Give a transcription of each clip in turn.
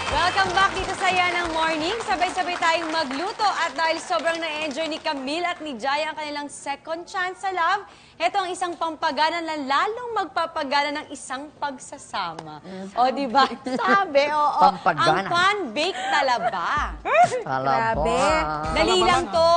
Welcome back dito sa Yanang Morning. Sabay-sabay tayong magluto at dahil sobrang na-enjoy ni Camille at ni Jaya ang kanilang second chance sa love, ito ang isang pampagana na lalong magpapagana ng isang pagsasama. O, di ba? Sabi, oo. Pampagana. Ang pan-baked talaba. Grabe. Dali lang to.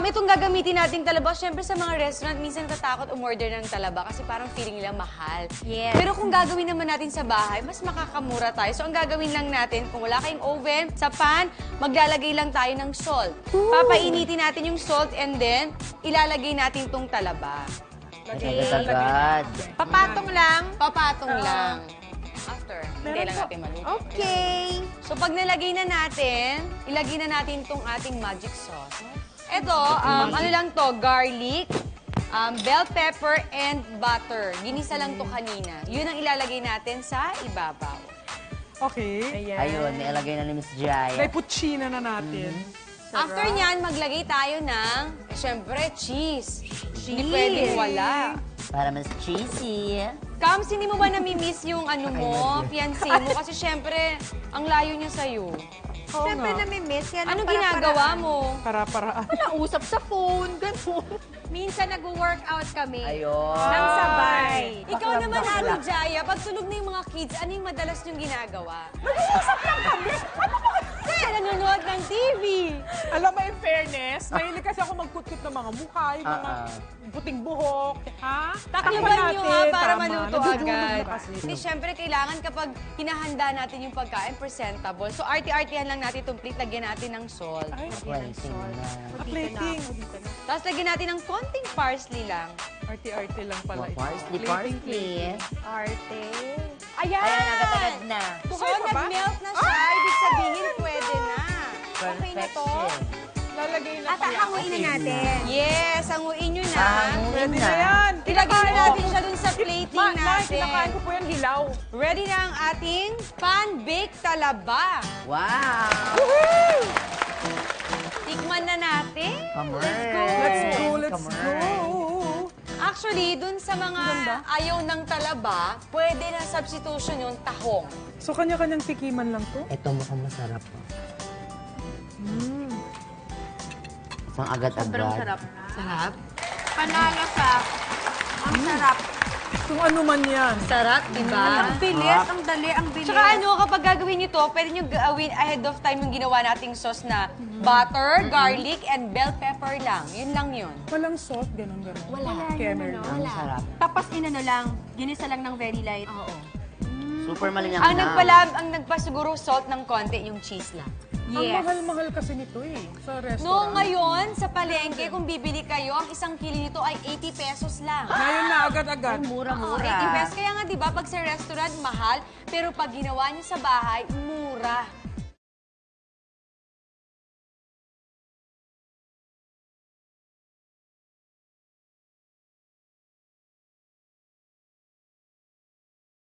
Itong gagamitin nating talaba, syempre sa mga restaurant, minsan natatakot umorder ng talaba kasi parang feeling nila mahal. Yes. Pero kung gagawin naman natin sa bahay, mas makakamura tayo. So, ang gagawin lang natin, kung wala kayong oven, sa pan, maglalagay lang tayo ng salt. Papainitin natin yung salt and then, ilalagay natin tong talaba. Agad-agad. Papatong lang. Papatong lang. After, hindi lang natin maluto. Okay. So, pag nalagay na natin, ilagay na natin tong ating magic sauce. Ito, ano lang to, garlic, bell pepper, and butter. Ginisa lang to kanina. Yun ang ilalagay natin sa ibabaw. Okay. Ayun, nilalagay na ni Miss Jaya. May putsina na natin. After nyan, maglagay tayo ng, syempre, cheese. Hindi pwedeng wala. Para mas cheesy. Kams, hindi mo ba nami-miss yung ano mo, fiancé mo? Kasi syempre, ang layo niya sa'yo. Oo Siyempre nga. nami-miss yan. Anong ginagawa mo? Para-paraan. Nausap sa phone, ganun. Minsan nag-workout kami. Ayun. Nang sabay. Ikaw naman, Ate Jaya, pag tulog na yung mga kids, ano yung madalas niyong ginagawa? Nanonood ng TV. Alam mo, in fairness, mahilig kasi ako magkutkut ng mga mukha, yung mga puting buhok. Ha? Takliban niyo ha, para Tama. maluto Nadudulog agad. na kasi. Kasi syempre, kailangan kapag hinahanda natin yung pagkain, presentable. So, arty-artyhan lang natin itong plate, lagyan natin ng salt. Plating na. Plating. Tapos lagyan natin ng konting parsley lang. Arte-arte lang pala ito. Parsley. Arte. Ayan! Ayan, agad-agad na. So, Okay pa ba? nag-melt na siya. Ibig sabihin, pwede na. Okay na to. Perfection. Lalagay na At pala. hahanguin na natin. Yes, hanguin nyo na. Hanguin Pwede na. na yan. Ilagay na natin siya dun sa plating Kinakain natin. ko po yan hilaw. Ready na ang ating pan-baked talaba. Wow! Tikman na natin. Come on. Let's go, let's Come go. on. Actually, dun sa mga ayaw ng talaba, pwede na substitution yung tahong. So, kanya-kanyang tikiman lang to? Ito mukhang masarap. Isang agad-agad. Sobrang sarap. Sarap? Panalo sa... Ang sarap. Kung ano man yan. Sarap, di ba? Ang bilis, ang dali, ang bilis. Tsaka ano, kapag gagawin nyo to, pwede nyo gawin ahead of time yung ginawa nating sauce na butter, garlic, and bell pepper lang. Yun lang yun. Walang salt, ganun-ganun. Wala. Kemer. Ang sarap. Tapos inano lang, ginisa lang ng very light. Oo. Super malinaw Ang na. nagpasiguro salt ng konti, yung cheese lang. Ang Yes. mahal-mahal kasi nito eh, sa restaurant. No, ngayon, sa palengke, kung bibili kayo, ang isang kilo nito ay 80 pesos lang. Ngayon na agad-agad. Oo, 80 pesos. Kaya nga, di ba, pag sa restaurant, mahal, pero pag ginawa niyo sa bahay, mura.